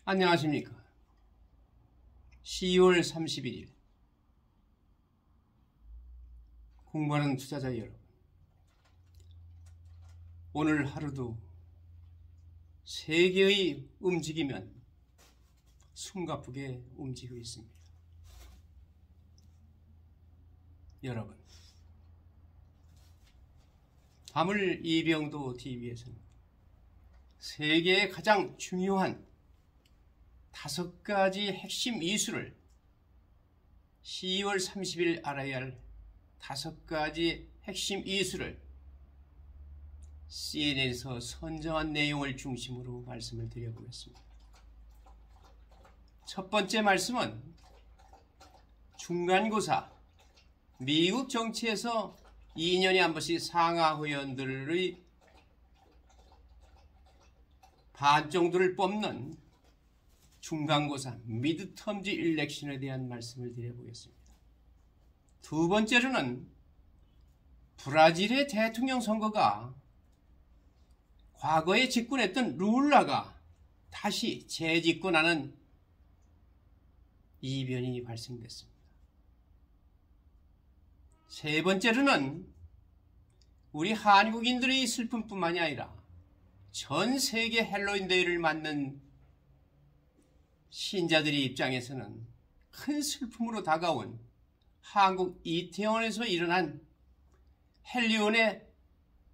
안녕하십니까. 12월 31일 공부하는 투자자 여러분, 오늘 하루도 세계의 움직임은 숨가쁘게 움직이고 있습니다. 여러분, 밤을 이병도 TV에서는 세계의 가장 중요한 5가지 핵심 이슈를 12월 30일 알아야 할 5가지 핵심 이슈를 CNN에서 선정한 내용을 중심으로 말씀을 드려보겠습니다. 첫 번째 말씀은 중간고사, 미국 정치에서 2년에 한 번씩 상하 회원들의 반 정도를 뽑는 중간고사, 미드텀즈 일렉션에 대한 말씀을 드려보겠습니다. 두 번째로는 브라질의 대통령 선거가 과거에 집권했던 룰라가 다시 재집권하는 이변이 발생됐습니다. 세 번째로는 우리 한국인들의 슬픔뿐만이 아니라 전 세계 헬로윈 데이를 맞는 신자들의 입장에서는 큰 슬픔으로 다가온 한국 이태원에서 일어난 헬리온의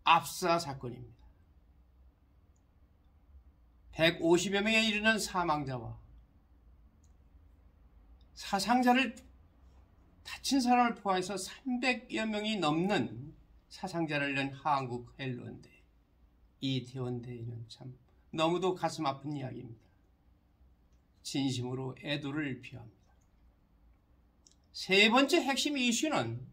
압사 사건입니다. 150여 명에 이르는 사망자와 사상자를 다친 사람을 포함해서 300여 명이 넘는 사상자를 낸 한국 헬로윈 데이, 이태원 데이는 참 너무도 가슴 아픈 이야기입니다. 진심으로 애도를 표합니다. 세 번째 핵심 이슈는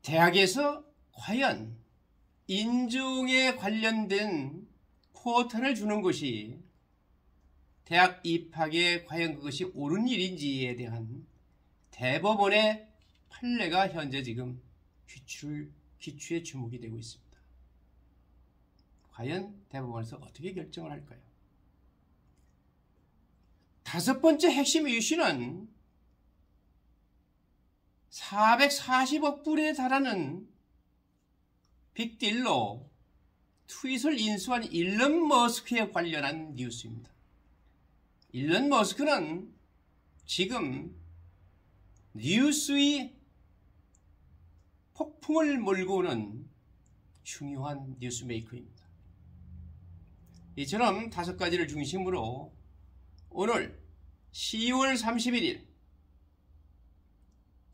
대학에서 과연 인종에 관련된 쿼터를 주는 것이 대학 입학에 과연 그것이 옳은 일인지에 대한 대법원의 판례가 현재 지금 귀추에 주목이 되고 있습니다. 과연 대법원에서 어떻게 결정을 할까요? 다섯 번째 핵심 이슈는 440억 불에 달하는 빅딜로 트윗을 인수한 일론 머스크에 관련한 뉴스입니다. 일론 머스크는 지금 뉴스의 폭풍을 몰고 오는 중요한 뉴스메이커입니다. 이처럼 5가지를 중심으로 오늘 10월 31일,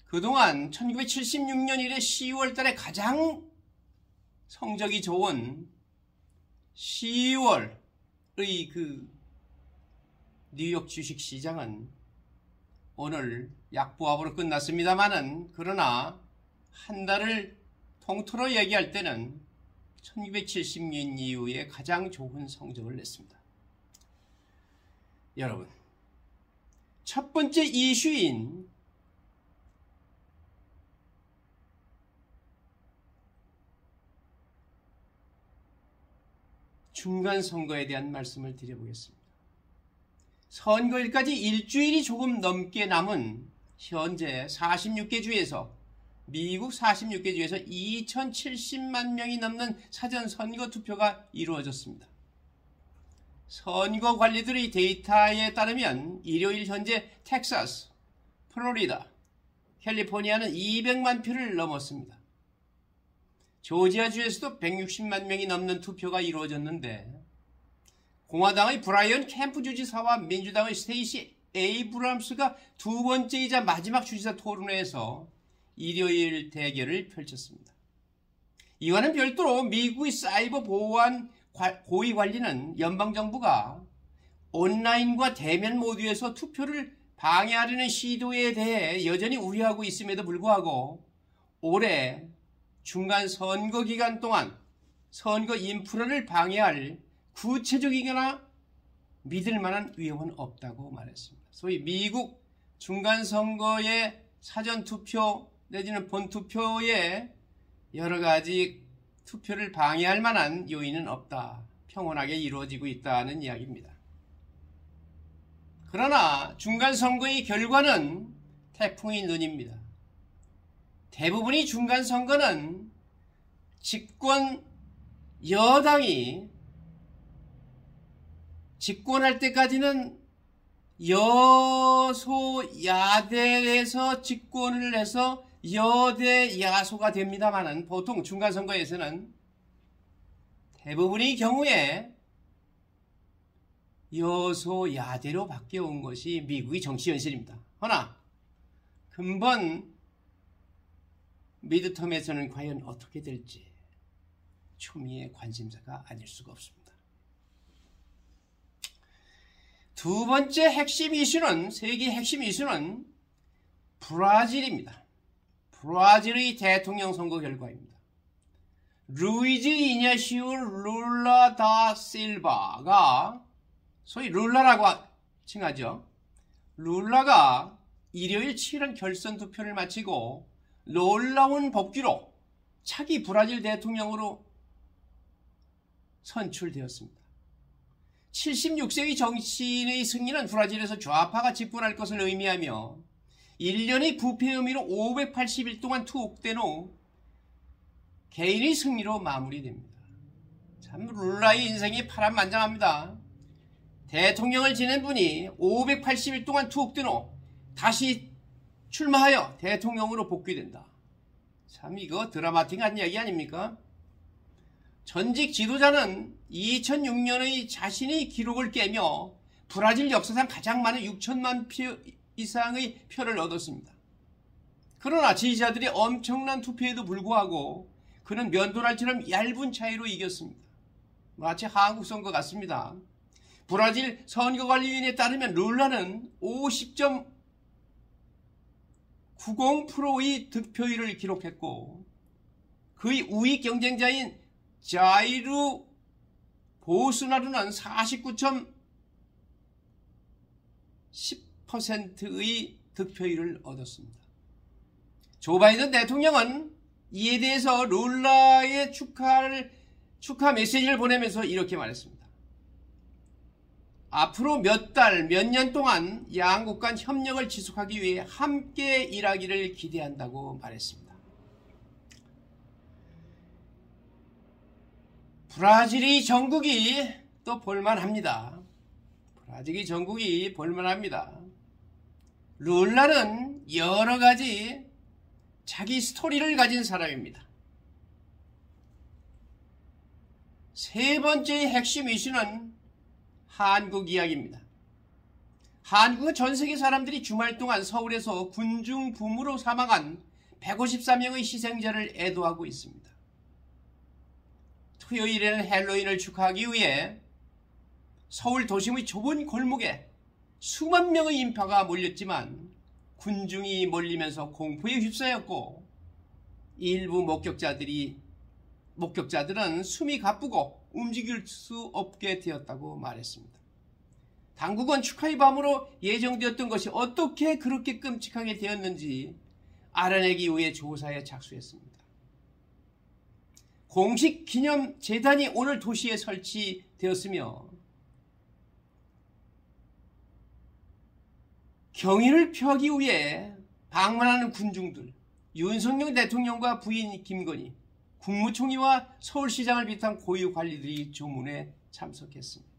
그동안 1976년 이래 10월 달에 가장 성적이 좋은 10월의 그 뉴욕 주식시장은 오늘 약보합으로 끝났습니다만은, 그러나 한 달을 통틀어 얘기할 때는 1970년 이후에 가장 좋은 성적을 냈습니다. 여러분, 첫 번째 이슈인 중간선거에 대한 말씀을 드려보겠습니다. 선거일까지 일주일이 조금 넘게 남은 현재 46개 주에서, 미국 46개 주에서 2070만 명이 넘는 사전 선거 투표가 이루어졌습니다. 선거관리들의 데이터에 따르면 일요일 현재 텍사스, 플로리다, 캘리포니아는 200만 표를 넘었습니다. 조지아주에서도 160만 명이 넘는 투표가 이루어졌는데, 공화당의 브라이언 캠프 주지사와 민주당의 스테이시 에이브람스가 두 번째이자 마지막 주지사 토론회에서 일요일 대결을 펼쳤습니다. 이와는 별도로 미국의 사이버 보안 고위 관리는 연방정부가 온라인과 대면 모두에서 투표를 방해하려는 시도에 대해 여전히 우려하고 있음에도 불구하고 올해 중간 선거 기간 동안 선거 인프라를 방해할 구체적이거나 믿을 만한 위험은 없다고 말했습니다. 소위 미국 중간 선거의 사전 투표 내지는 본투표에 여러 가지 투표를 방해할 만한 요인은 없다, 평온하게 이루어지고 있다는 이야기입니다. 그러나 중간선거의 결과는 태풍의 눈입니다. 대부분의 중간선거는 집권 여당이 집권할 때까지는 여소야대에서 집권을 해서 여대야소가 됩니다만은 보통 중간선거에서는 대부분의 경우에 여소야대로 바뀌어온 것이 미국의 정치 현실입니다. 허나 근본 미드텀에서는 과연 어떻게 될지 초미의 관심사가 아닐 수가 없습니다. 두 번째 핵심 이슈는, 세계 핵심 이슈는 브라질입니다. 브라질의 대통령 선거 결과입니다. 루이즈 이냐시오 룰라 다 실바가, 소위 룰라라고 칭하죠. 룰라가 일요일 치열한 결선 투표를 마치고 놀라운 복귀로 차기 브라질 대통령으로 선출되었습니다. 76세의 정치인의 승리는 브라질에서 좌파가 집권할 것을 의미하며 1년의 부패 혐의로 580일 동안 투옥된 후 개인의 승리로 마무리됩니다. 참 룰라의 인생이 파란만장합니다. 대통령을 지낸 분이 580일 동안 투옥된 후 다시 출마하여 대통령으로 복귀된다. 참 이거 드라마틱한 이야기 아닙니까? 전직 지도자는 2006년의 자신의 기록을 깨며 브라질 역사상 가장 많은 6천만 표 이상의 표를 얻었습니다. 그러나 지지자들의 엄청난 투표에도 불구하고 그는 면도날처럼 얇은 차이로 이겼습니다. 마치 한국 선거 같습니다. 브라질 선거관리위원회에 따르면 룰라는 50.90%의 득표율을 기록했고 그의 우익 경쟁자인 자이루 보스나루는 49.10%의 득표율을 얻었습니다. 조 바이든 대통령은 이에 대해서 룰라의 축하 메시지를 보내면서 이렇게 말했습니다. 앞으로 몇 달, 몇 년 동안 양국 간 협력을 지속하기 위해 함께 일하기를 기대한다고 말했습니다. 브라질의 정국이 또 볼만합니다. 브라질의 정국이 볼만합니다. 룰라는 여러 가지 자기 스토리를 가진 사람입니다. 세 번째의 핵심 이슈는 한국 이야기입니다. 한국은 전 세계 사람들이 주말 동안 서울에서 군중 붐으로 사망한 154명의 희생자를 애도하고 있습니다. 토요일에는 헬로윈을 축하하기 위해 서울 도심의 좁은 골목에 수만 명의 인파가 몰렸지만 군중이 몰리면서 공포에 휩싸였고 일부 목격자들은 숨이 가쁘고 움직일 수 없게 되었다고 말했습니다. 당국은 축하의 밤으로 예정되었던 것이 어떻게 그렇게 끔찍하게 되었는지 알아내기 위해 조사에 착수했습니다. 공식 기념 재단이 오늘 도시에 설치되었으며 경의를 표하기 위해 방문하는 군중들, 윤석열 대통령과 부인 김건희, 국무총리와 서울시장을 비롯한 고위 관리들이 조문에 참석했습니다.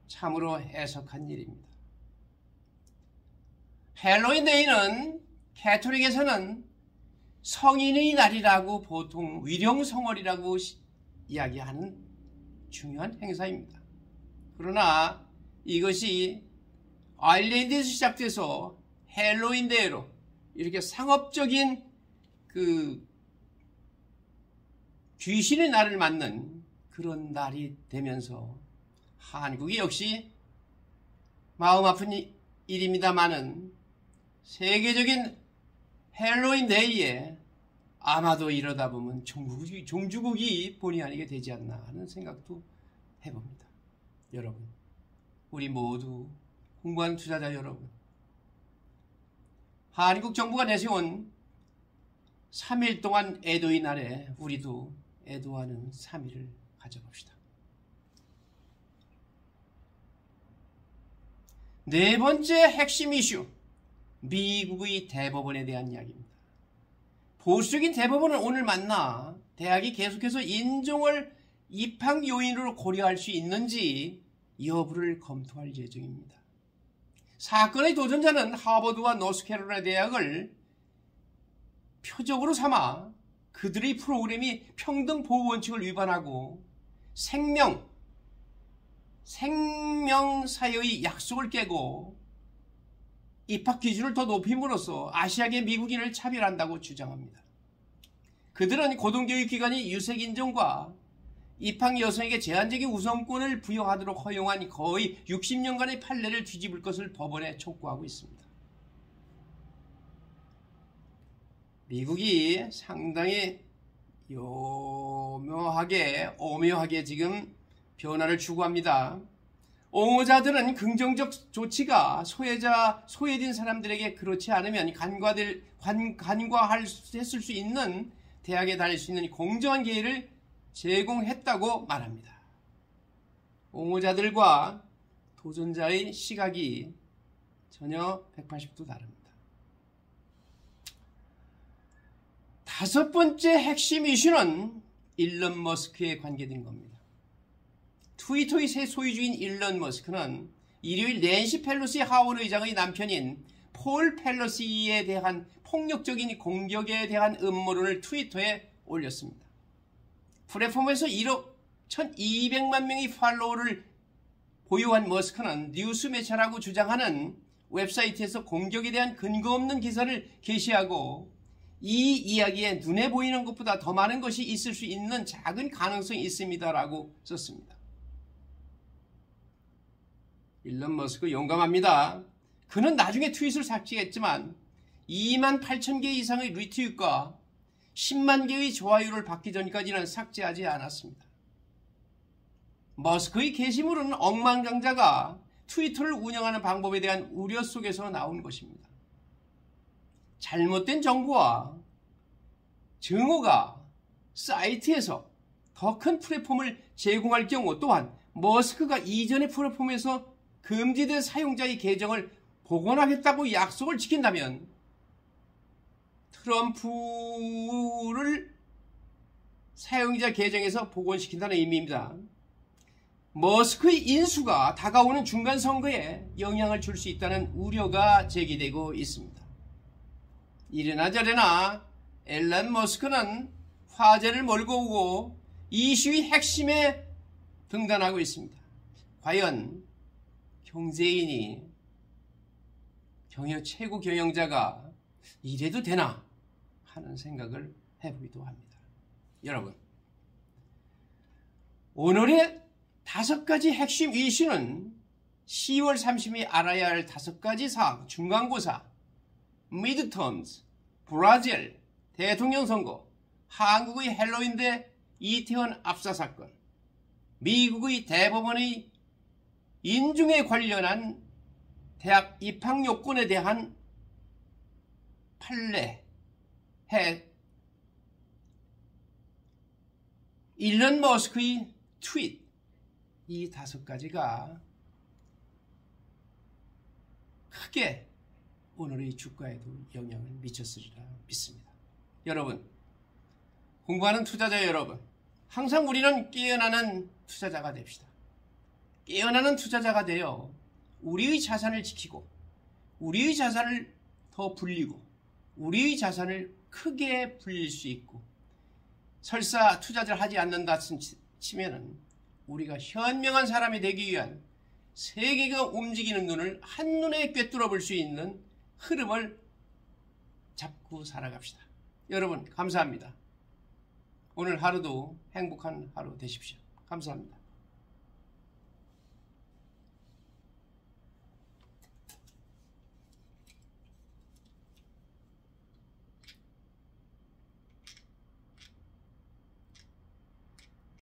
참으로 해석한 일입니다. 헬로윈 데이는 캐톨릭에서는 성인의 날이라고 보통 위령성월이라고 이야기하는 중요한 행사입니다. 그러나 이것이 아일랜드에서 시작돼서 헬로윈 데이로 이렇게 상업적인 귀신의 날을 맞는 그런 날이 되면서 한국이 역시 마음 아픈 일입니다마는 세계적인 헬로윈 데이에 아마도 이러다 보면 종주국이 본의 아니게 되지 않나 하는 생각도 해봅니다. 여러분, 우리 모두 공부하는 투자자 여러분, 한국 정부가 내세운 3일 동안 애도의 날에 우리도 애도하는 3일을 가져봅시다. 네 번째 핵심 이슈, 미국의 대법원에 대한 이야기입니다. 보수적인 대법원은 오늘 만나 대학이 계속해서 인종을 입학 요인으로 고려할 수 있는지 여부를 검토할 예정입니다. 사건의 도전자는 하버드와 노스캐롤라이나 대학을 표적으로 삼아 그들의 프로그램이 평등 보호 원칙을 위반하고 생명사의 약속을 깨고 입학 기준을 더 높임으로써 아시아계 미국인을 차별한다고 주장합니다. 그들은 고등교육기관이 유색인종과 입학 여성에게 제한적인 우선권을 부여하도록 허용한 거의 60년간의 판례를 뒤집을 것을 법원에 촉구하고 있습니다. 미국이 상당히 오묘하게 지금 변화를 추구합니다. 옹호자들은 긍정적 조치가 소외된 사람들에게 그렇지 않으면 간과했을 수 있는 대학에 다닐 수 있는 공정한 기회를 제공했다고 말합니다. 옹호자들과 도전자의 시각이 전혀 180도 다릅니다. 다섯 번째 핵심 이슈는 일론 머스크에 관계된 겁니다. 트위터의 새 소유주인 일론 머스크는 일요일 낸시 펠로시 하원 의장의 남편인 폴 펠로시에 대한 폭력적인 공격에 대한 음모론을 트위터에 올렸습니다. 플랫폼에서 1억 1200만 명의 팔로워를 보유한 머스크는 뉴스 매체라고 주장하는 웹사이트에서 공격에 대한 근거 없는 기사를 게시하고 이 이야기에 눈에 보이는 것보다 더 많은 것이 있을 수 있는 작은 가능성이 있습니다라고 썼습니다. 일론 머스크 용감합니다. 그는 나중에 트윗을 삭제했지만 2만 8천 개 이상의 리트윗과 10만 개의 좋아요를 받기 전까지는 삭제하지 않았습니다. 머스크의 게시물은 억만장자가 트위터를 운영하는 방법에 대한 우려 속에서 나온 것입니다. 잘못된 정보와 증오가 사이트에서 더 큰 플랫폼을 제공할 경우 또한 머스크가 이전의 플랫폼에서 금지된 사용자의 계정을 복원하겠다고 약속을 지킨다면 트럼프를 사용자 계정에서 복원시킨다는 의미입니다. 머스크의 인수가 다가오는 중간 선거에 영향을 줄 수 있다는 우려가 제기되고 있습니다. 이래나 저래나 일론 머스크는 화제를 몰고 오고 이슈의 핵심에 등단하고 있습니다. 과연 경제인이 최고 경영자가 이래도 되나 하는 생각을 해보기도 합니다. 여러분, 오늘의 5가지 핵심 이슈는 10월 30일에 알아야 할 5가지 사항, 중간고사, 미드텀스, 브라질, 대통령 선거, 한국의 헬로윈 대 이태원 압사사건, 미국의 대법원의 인중에 관련한 대학 입학 요건에 대한 판례, 일론 머스크의 트윗, 이 5가지가 크게 오늘의 주가에도 영향을 미쳤으리라 믿습니다. 여러분, 공부하는 투자자 여러분, 항상 우리는 깨어나는 투자자가 됩시다. 깨어나는 투자자가 되어 우리의 자산을 지키고 우리의 자산을 더 불리고 우리의 자산을 크게 불릴 수 있고, 설사 투자를 하지 않는다 치면은 우리가 현명한 사람이 되기 위한 세계가 움직이는 눈을 한눈에 꿰뚫어 볼 수 있는 흐름을 잡고 살아갑시다. 여러분, 감사합니다. 오늘 하루도 행복한 하루 되십시오. 감사합니다.